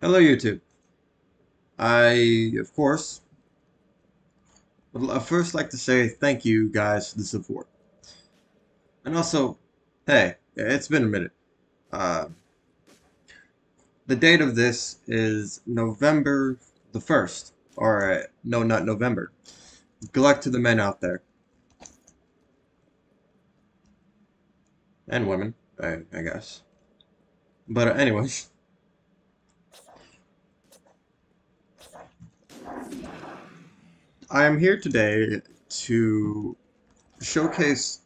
Hello, YouTube. I, of course, would first like to say thank you guys for the support. And also, hey, it's been a minute. Uh, the date of this is November the 1st. Or, no, not November. Good luck to the men out there. And women, I guess. But, anyways, I am here today to showcase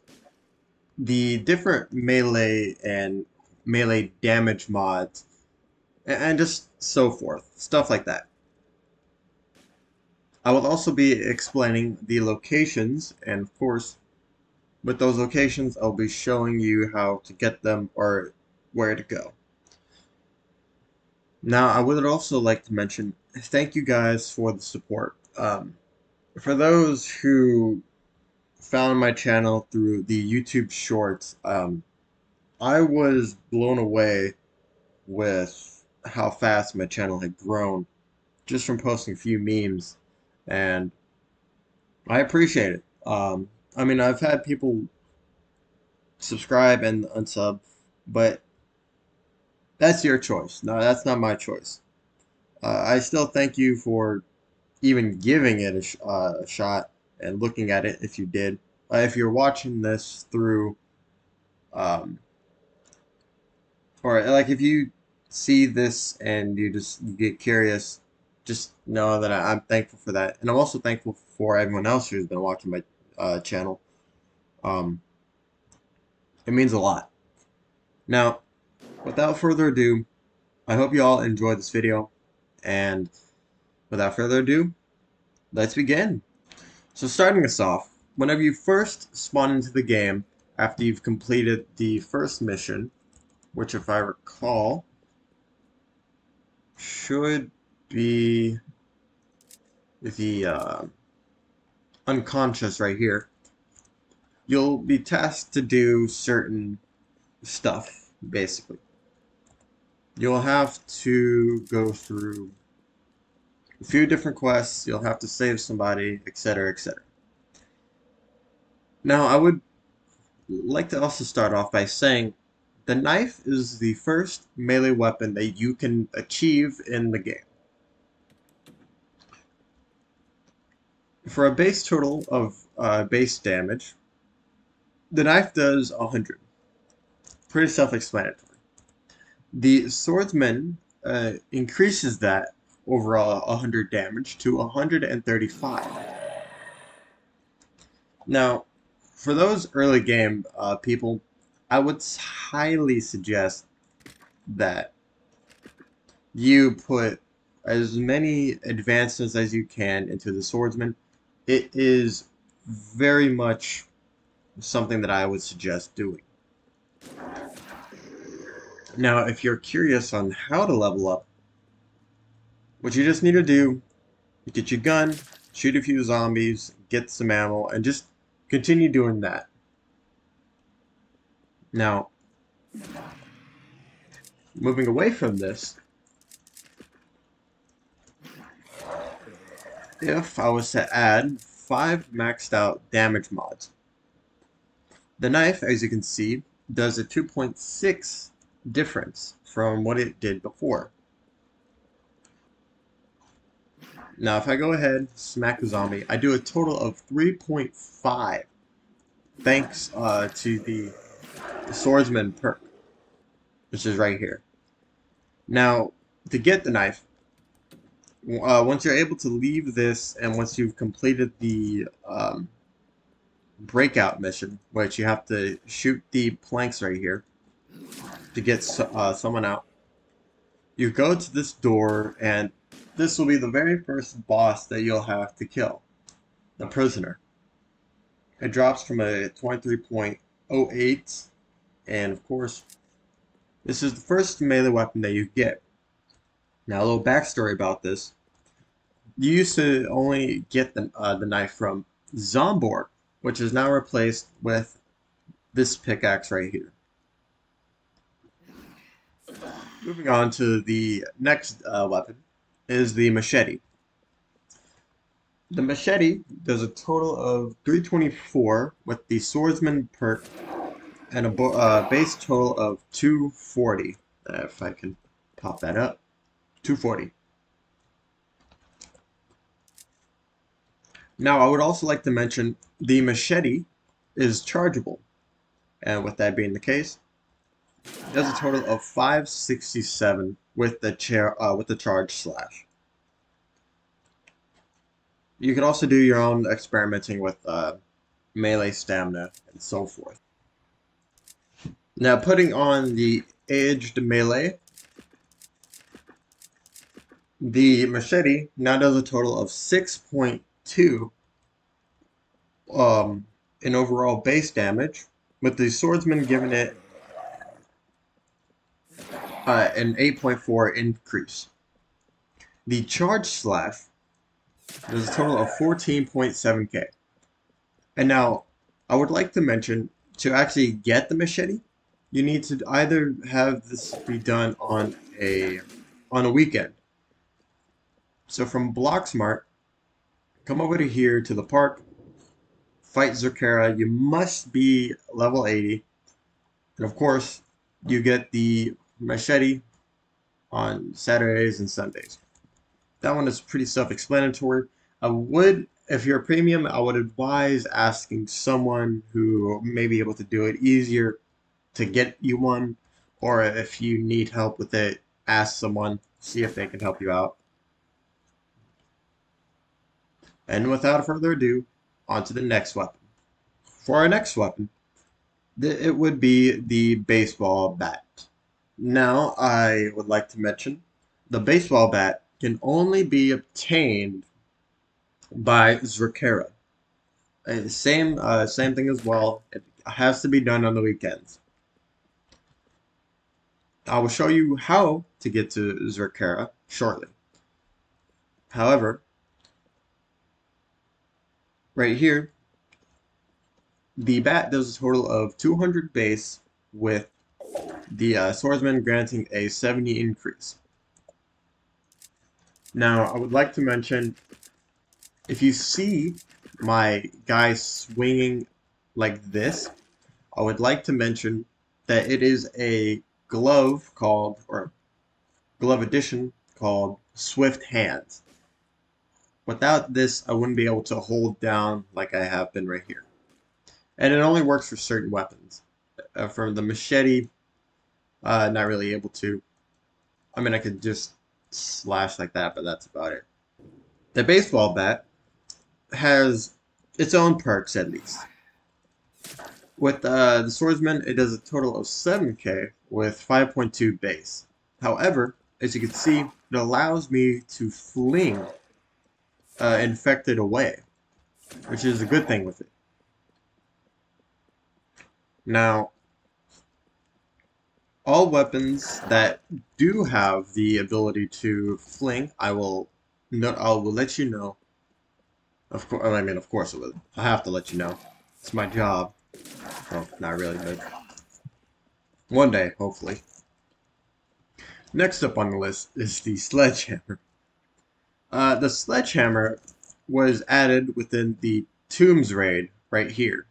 the different melee and melee damage mods and just so forth. Stuff like that. I will also be explaining the locations, and of course, with those locations, I'll be showing you how to get them or where to go. Now, I would also like to mention thank you guys for the support. For those who found my channel through the YouTube Shorts, I was blown away with how fast my channel had grown just from posting a few memes, and I appreciate it. I mean, I've had people subscribe and unsub, but that's your choice. No, that's not my choice. I still thank you for even giving it a shot and looking at it if you did. If you're watching this through, um, or like if you see this and you get curious, just know that I'm thankful for that. And I'm also thankful for everyone else who's been watching my channel. Um, it means a lot. Now, without further ado, I hope you all enjoyed this video, and without further ado, let's begin. So starting us off, whenever you first spawn into the game, after you've completed the first mission, which if I recall, should be the unconscious right here, you'll be tasked to do certain stuff, basically. You'll have to go through a few different quests, you'll have to save somebody, etc., etc. Now, I would like to also start off by saying the knife is the first melee weapon that you can achieve in the game. For a base total of base damage, the knife does 100. Pretty self-explanatory. The swordsman increases that overall 100 damage to 135. Now, for those early game people, I would highly suggest that you put as many advancements as you can into the swordsman. It is very much something that I would suggest doing. Now, if you're curious on how to level up, what you just need to do, you get your gun, shoot a few zombies, get some ammo, and just continue doing that. Now, moving away from this, if I was to add 5 maxed out damage mods, the knife, as you can see, does a 2.6 difference from what it did before. Now, if I go ahead, smack the zombie, I do a total of 3.5 thanks to the swordsman perk, which is right here. Now, to get the knife, once you're able to leave this and once you've completed the breakout mission, which you have to shoot the planks right here to get someone out, you go to this door, and this will be the very first boss that you'll have to kill, the prisoner. It drops from a 23.08, and of course, this is the first melee weapon that you get. Now, a little backstory about this. You used to only get the knife from Zomborg, which is now replaced with this pickaxe right here. Moving on to the next weapon is the machete. The machete does a total of 324 with the swordsman perk and a base total of 240. If I can pop that up, 240. Now, I would also like to mention the machete is chargeable, and with that being the case, it does a total of 567 with the charge slash. You could also do your own experimenting with melee stamina and so forth. Now, putting on the aged melee, the machete now does a total of 6.2 in overall base damage, with the swordsman giving it an 8.4 increase. The charge slash does a total of 14.7k. And now, I would like to mention, to actually get the machete, you need to either have this be done on a weekend. So from Blocksmart, come over to here to the park, fight Zerkera. You must be level 80, and of course, you get the machete on Saturdays and Sundays. That one is pretty self-explanatory. If you're a premium, I would advise asking someone who may be able to do it easier to get you one, or if you need help with it, ask someone, see if they can help you out. And without further ado, on to the next weapon. For our next weapon, it would be the baseball bat. Now, I would like to mention the baseball bat can only be obtained by Zerkera. Same thing as well. It has to be done on the weekends. I will show you how to get to Zerkera shortly. However, right here, the bat does a total of 200 base with the swordsman granting a 70 increase. Now, I would like to mention, if you see my guy swinging like this, I would like to mention that it is a glove called, or glove edition called Swift Hands. Without this, I wouldn't be able to hold down like I have been right here. And it only works for certain weapons. For the machete, not really able to. I mean, I could just slash like that, but that's about it. The baseball bat has its own perks, at least. With the swordsman, it does a total of 7k with 5.2 base. However, as you can see, it allows me to fling infected away, which is a good thing with it. Now, all weapons that do have the ability to fling, I will let you know. Of course, I mean, of course it will. I have to let you know. It's my job. Well, not really, but one day, hopefully. Next up on the list is the sledgehammer. The sledgehammer was added within the Tombs raid right here.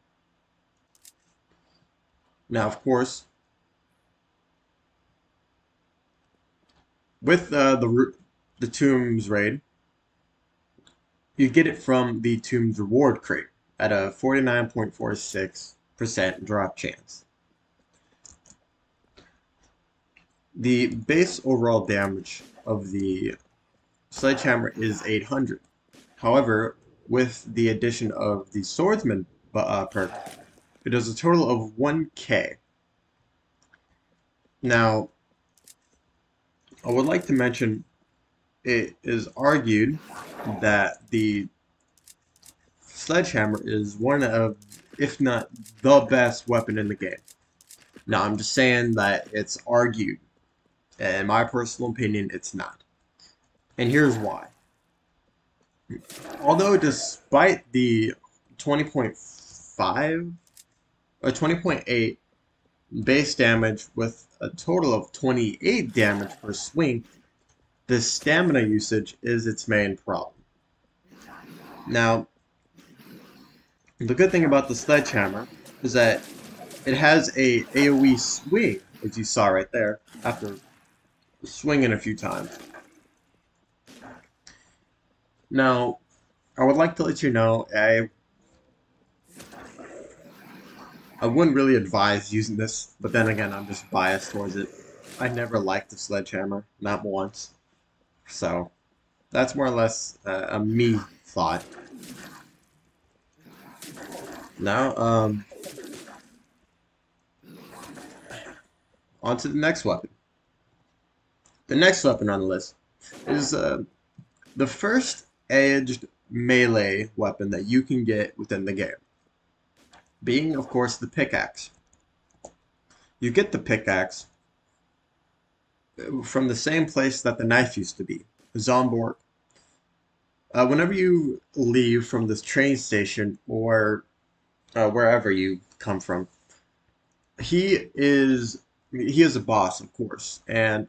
Now, of course, with the Tombs raid, you get it from the Tombs reward crate at a 49.46% drop chance. The base overall damage of the sledgehammer is 800. However, with the addition of the swordsman perk, it does a total of 1k. Now, I would like to mention, it is argued that the sledgehammer is one of, if not the best weapon in the game. Now, I'm just saying that it's argued. In my personal opinion, it's not. And here's why. Although despite the 20.5 or 20.8 base damage with a total of 28 damage per swing, the stamina usage is its main problem. Now, the good thing about the Sledgehammer is that it has a AoE swing, as you saw right there, after swinging a few times. Now, I would like to let you know, I wouldn't really advise using this, but then again, I'm just biased towards it. I never liked the Sledgehammer, not once. So, that's more or less a me thought. Now, on to the next weapon. The next weapon on the list is the first edged melee weapon that you can get within the game, being, of course, the pickaxe. You get the pickaxe from the same place that the knife used to be, Zomborg. Whenever you leave from this train station or wherever you come from, he is a boss, of course, and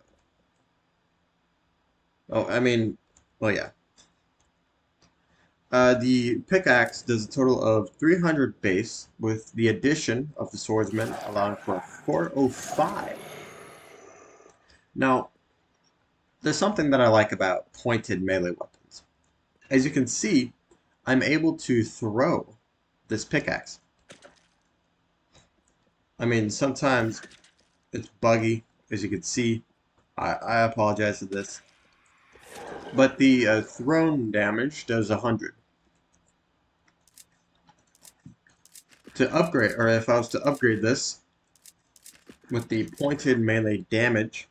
oh, I mean, well, yeah. The pickaxe does a total of 300 base, with the addition of the swordsman allowing for 405. Now, there's something that I like about pointed melee weapons. As you can see, I'm able to throw this pickaxe. I mean, sometimes it's buggy, as you can see. I apologize for this. But the thrown damage does 100. To upgrade, or if I was to upgrade this with the pointed melee damage,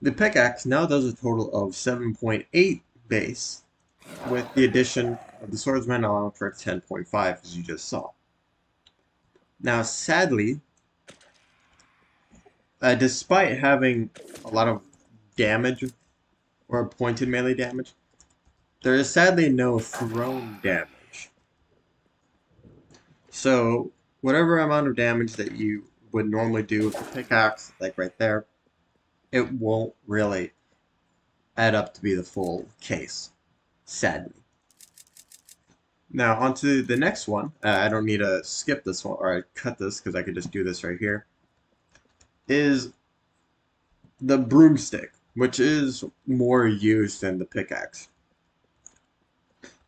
the pickaxe now does a total of 7.8 base, with the addition of the swordsman allowing for 10.5, as you just saw. Now, sadly, despite having a lot of damage, or pointed melee damage, there is sadly no thrown damage. So, whatever amount of damage that you would normally do with the pickaxe, like right there, it won't really add up to be the full case, sadly. Now, on to the next one. I don't need to skip this one, or I cut this, because I could just do this right here. Is the broomstick, which is more used than the pickaxe.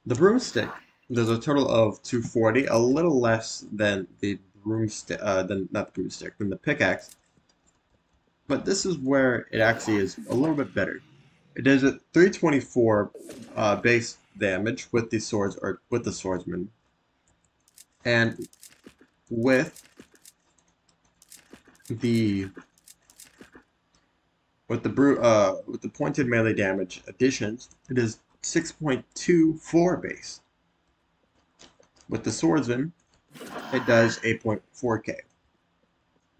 The broomstick does a total of 240, a little less than the broomstick, not the broomstick, than the pickaxe. But this is where it actually is a little bit better. It does a 324 base damage with the swords, or with the swordsman, and with the with the pointed melee damage additions, it is 6.24 base. With the swordsman, it does 8.4k.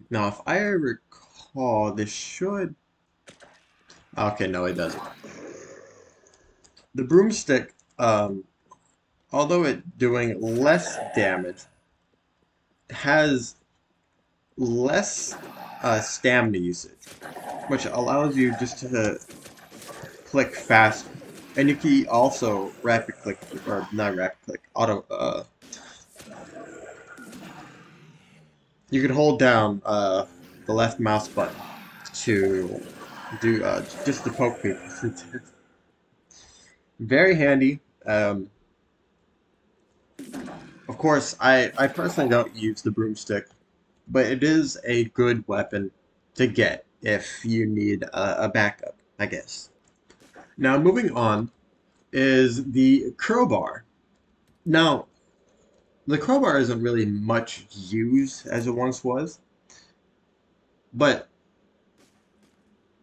Now, if I recall, this should... Okay, no, it doesn't. The broomstick, although it doing less damage, has less stamina usage, which allows you just to click faster. And you can also rapid click, or not rapid click, auto, you can hold down the left mouse button to do just to poke people. Very handy. Of course, I personally don't use the broomstick, but it is a good weapon to get if you need a backup, I guess. Now, moving on is the crowbar. Now, the crowbar isn't really much used as it once was, but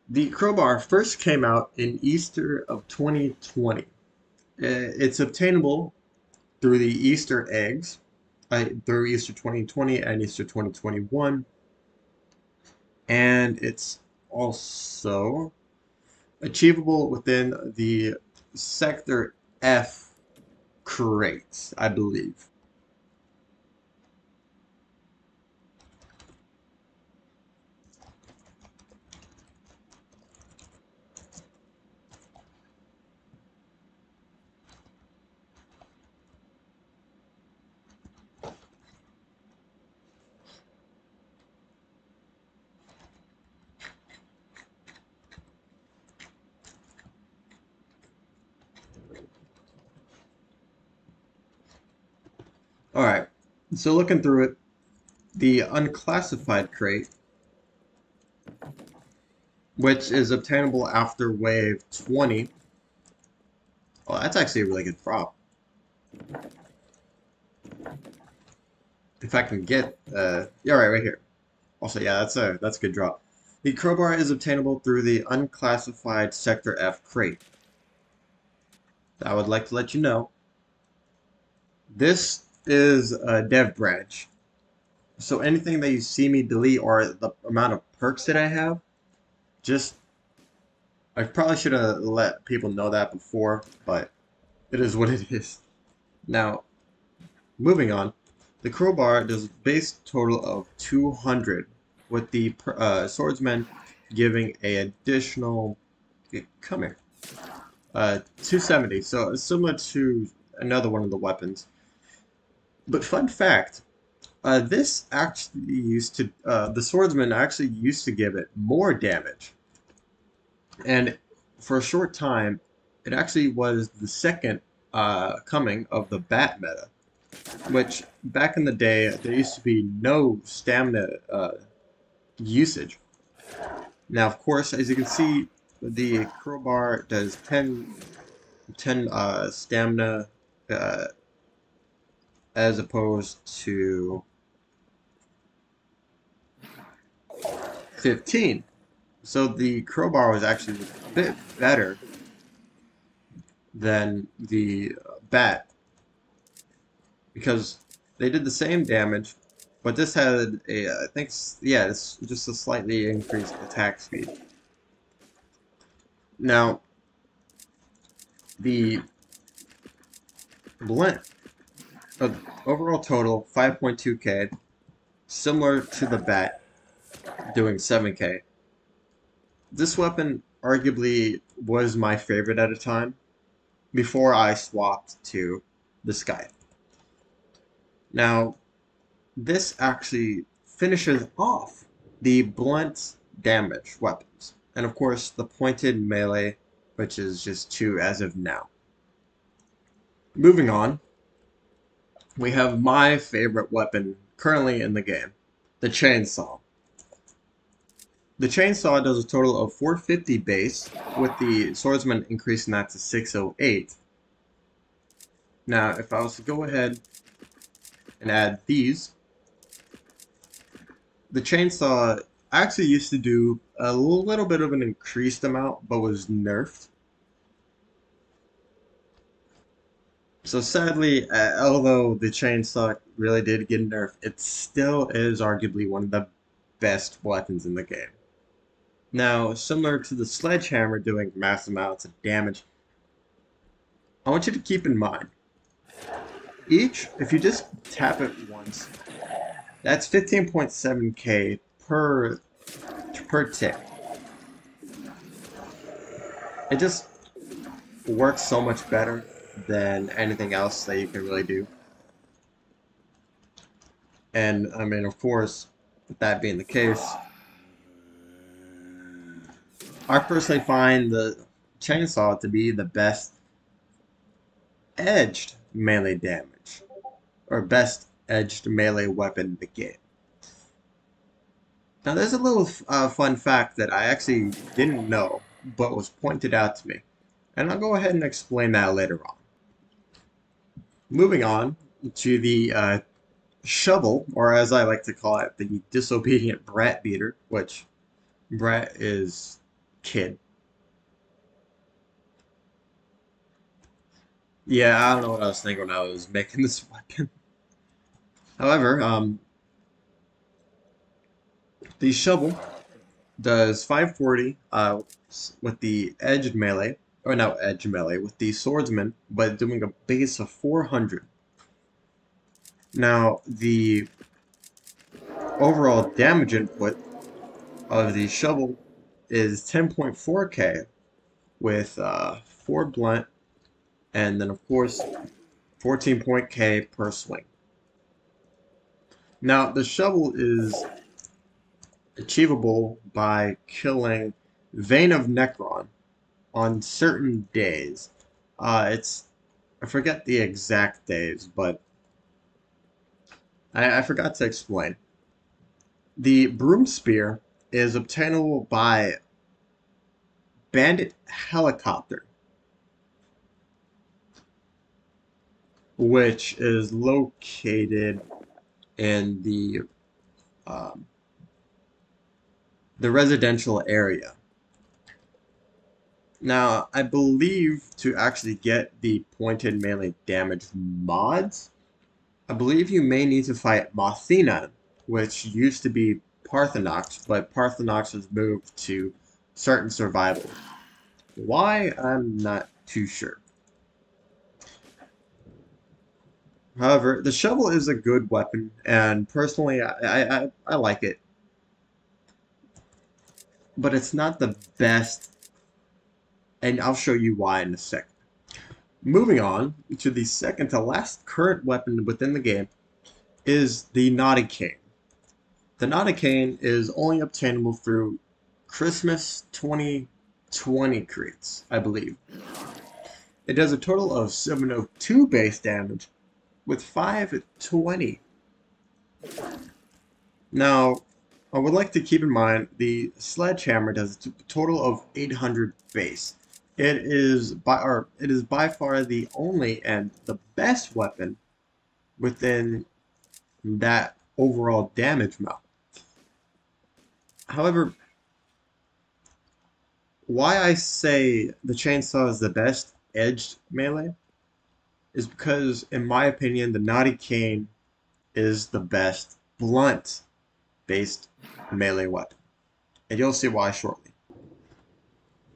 the crowbar first came out in Easter of 2020. It's obtainable through the Easter eggs, through Easter 2020 and Easter 2021, and it's also achievable within the Sector F crates, I believe. Alright, so looking through it, the unclassified crate, which is obtainable after wave 20. Oh, that's actually a really good prop. If I can get, yeah, right here. Also, yeah, that's a good drop. The crowbar is obtainable through the unclassified Sector F crate. I would like to let you know, this is a dev branch. So anything that you see me delete or the amount of perks that I have, just, I probably should have let people know that before, but it is what it is. Now, moving on, the crowbar does a base total of 200, with the swordsman giving a additional, come here, 270. So it's similar to another one of the weapons. But fun fact, this actually used to, the swordsman actually used to give it more damage. And for a short time, it actually was the second coming of the bat meta, which back in the day, there used to be no stamina usage. Now, of course, as you can see, the crowbar does 10 stamina uh, as opposed to 15. So the crowbar was actually a bit better than the bat because they did the same damage, but this had a, I think, yeah, it's just a slightly increased attack speed. Now, the blend, overall total 5.2k, similar to the bat, doing 7k. This weapon arguably was my favorite at a time before I swapped to the Scythe. Now, this actually finishes off the blunt damage weapons. And of course, the pointed melee, which is just 2 as of now. Moving on, we have my favorite weapon currently in the game, the chainsaw. The chainsaw does a total of 450 base, with the swordsman increasing that to 608. Now, if I was to go ahead and add these, the chainsaw actually used to do a little bit of an increased amount, but was nerfed. So sadly, although the chainsaw really did get nerfed, it still is arguably one of the best weapons in the game. Now, similar to the sledgehammer doing mass amounts of damage, I want you to keep in mind, if you just tap it once, that's 15.7k per tick. It just works so much better than anything else that you can really do. And I mean, of course, with that being the case, I personally find the chainsaw to be the best edged melee damage, or best edged melee weapon in the game. Now, there's a little fun fact that I actually didn't know, but was pointed out to me, and I'll go ahead and explain that later on. Moving on to the shovel, or as I like to call it, the disobedient brat beater, which brat is kid. Yeah, I don't know what I was thinking when I was making this weapon. However, the shovel does 540 with the edged melee, or not edge melee, with the swordsman, but doing a base of 400. Now, the overall damage input of the shovel is 10.4k with 4 blunt, and then of course 14.k per swing. Now, the shovel is achievable by killing Vein of Necron on certain days. I forget the exact days, but I forgot to explain. The Broom Spear is obtainable by Bandit Helicopter, which is located in um, the residential area. Now, I believe to actually get the pointed melee damage mods, I believe you may need to fight Mothina, which used to be Parthenox, but Parthenox has moved to certain survival. Why? I'm not too sure. However, the shovel is a good weapon, and personally, I like it, but it's not the best, and I'll show you why in a second. Moving on to the second to last current weapon within the game is the Naughty Cane. The Naughty Cane is only obtainable through Christmas 2020 crates, I believe. It does a total of 702 base damage with 520. Now, I would like to keep in mind the Sledgehammer does a total of 800 base. It is by far the only and the best weapon within that overall damage amount. However, why I say the chainsaw is the best edged melee is because, in my opinion, the Naughty Cane is the best blunt based melee weapon. And you'll see why shortly.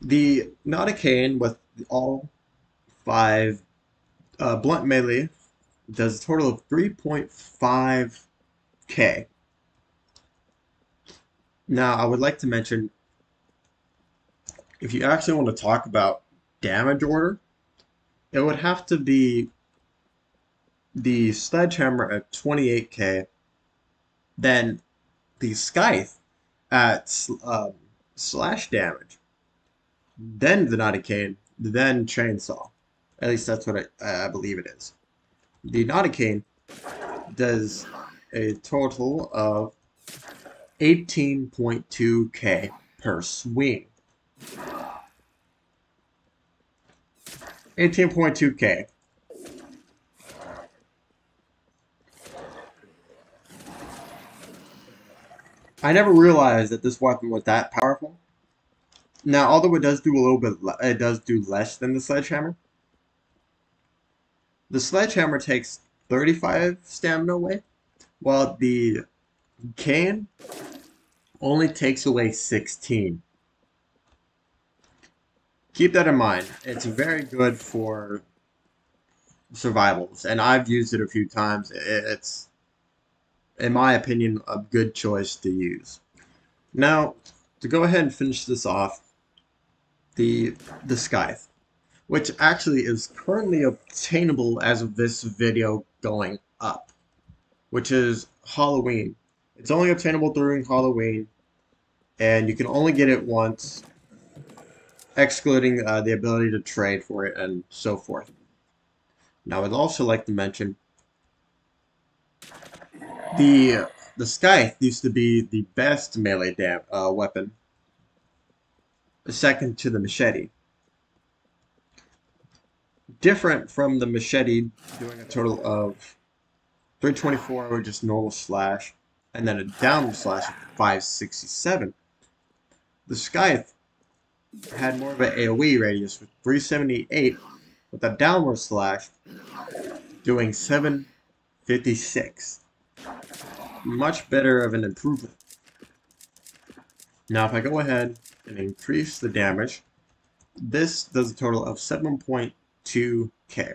The Naughty Cane with all five blunt melee does a total of 3.5k. Now, I would like to mention if you actually want to talk about damage order, it would have to be the Sledgehammer at 28k, then the Scythe at slash damage, then the Naughty Cane, then Chainsaw. At least that's what I believe it is. The Naughty Cane does a total of 18.2k per swing. 18.2k. I never realized that this weapon was that powerful. Now, although it does do a little bit, it does do less than the Sledgehammer. The Sledgehammer takes 35 stamina away, while the Cane only takes away 16. Keep that in mind. It's very good for survivals, and I've used it a few times. It's, in my opinion, a good choice to use. Now, to go ahead and finish this off, the Scythe, which actually is currently obtainable as of this video going up, which is Halloween. It's only obtainable during Halloween, and you can only get it once, excluding the ability to trade for it and so forth. Now, I'd also like to mention the Scythe used to be the best melee weapon, second to the machete. Different from the machete, doing a total of 324 with just normal slash, and then a downward slash of 567. The Scythe had more of an AoE radius with 378, with a downward slash doing 756. Much better of an improvement. Now, if I go ahead and increase the damage, this does a total of 7.2k.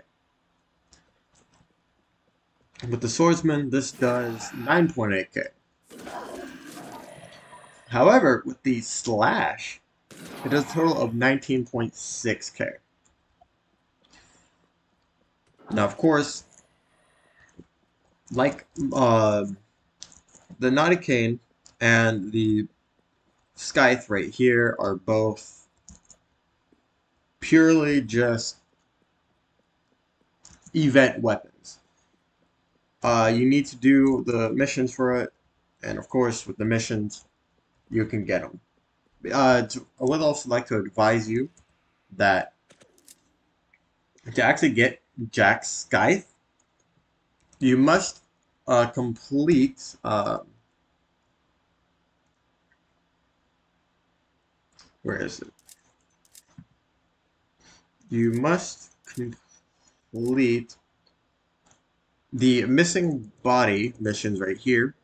With the Swordsman, this does 9.8k. However, with the Slash, it does a total of 19.6k. Now, of course, like the Naughty Cane and the Scythe right here are both purely just event weapons. You need to do the missions for it, and of course, with the missions, you can get them. I would also like to advise you that to actually get Jack Scythe, you must complete. Where is it? You must complete the missing body missions right here,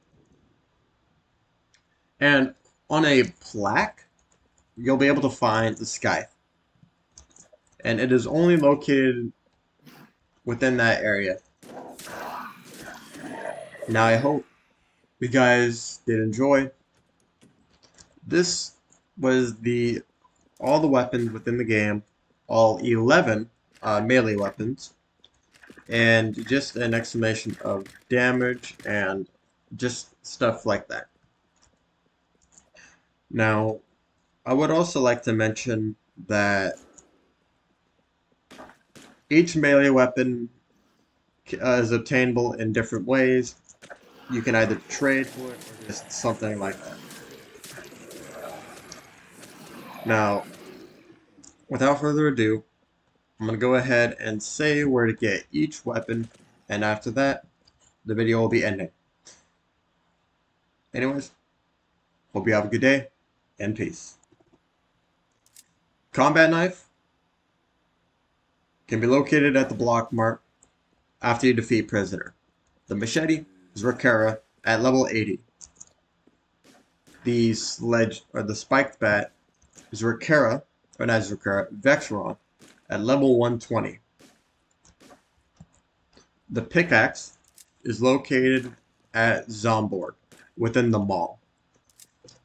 and on a plaque, you'll be able to find the Scythe, and it is only located within that area. Now, I hope you guys did enjoy. This was the all the weapons within the game, all 11 melee weapons, and just an explanation of damage and just stuff like that. Now, I would also like to mention that each melee weapon is obtainable in different ways. You can either trade for it or just something like that. Now, without further ado, I'm going to go ahead and say where to get each weapon, and after that, the video will be ending. Anyways, hope you have a good day, and peace. Combat knife can be located at the block mark after you defeat prisoner. The machete is Rakara at level 80. The sledge or the spiked bat is Rakara, or not Rakara, Vexron at level 120. The pickaxe is located at Zomborg within the mall.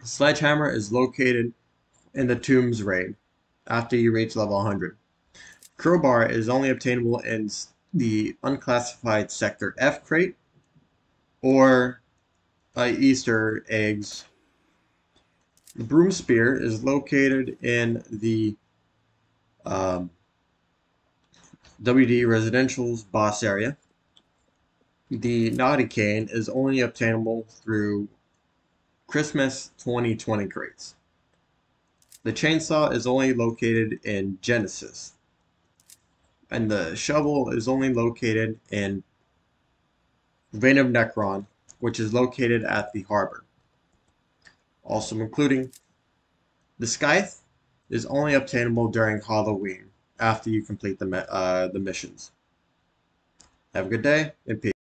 The sledgehammer is located in the Tombs raid after you reach level 100. Crowbar is only obtainable in the unclassified Sector F crate or Easter eggs. The broom spear is located in the WD Residential's boss area. The Naughty Cane is only obtainable through Christmas 2020 crates. The chainsaw is only located in Genesis. And the shovel is only located in Vein of Necron, which is located at the harbor. Also including the Scythe is only obtainable during Halloween after you complete the missions. Have a good day and peace.